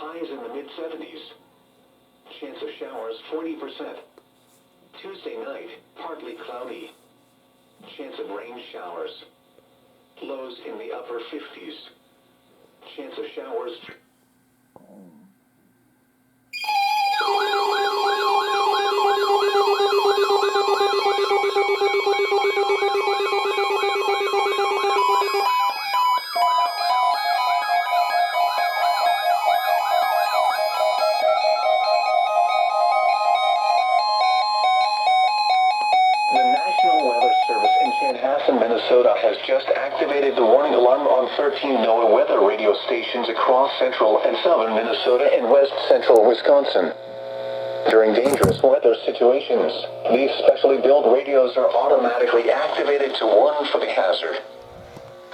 Highs in the mid-70s. Chance of showers 40%. Tuesday night, partly cloudy. Chance of rain showers. Lows in the upper 50s. Chance of showers. The National Weather Service in Chanhassen, Minnesota has just activated the warning alarm on 13 NOAA weather radio stations across central and southern Minnesota and west central Wisconsin. During dangerous weather situations, these specially built radios are automatically activated to warn for the hazard.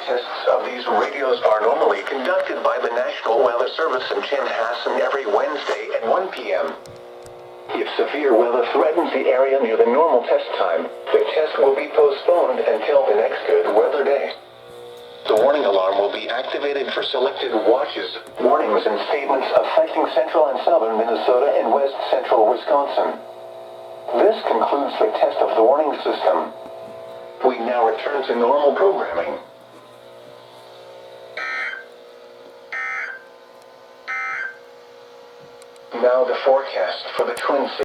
Tests of these radios are normally conducted by the National Weather Service in Chanhassen every Wednesday at 1 p.m. If severe weather threatens the area near the normal test time, the test will be postponed until the next good weather day. The warning alarm will be activated for selected watches, warnings, and statements affecting central and southern Minnesota and west central Wisconsin. This concludes the test of the warning system. We now return to normal programming. Now the forecast for the Twin Cities.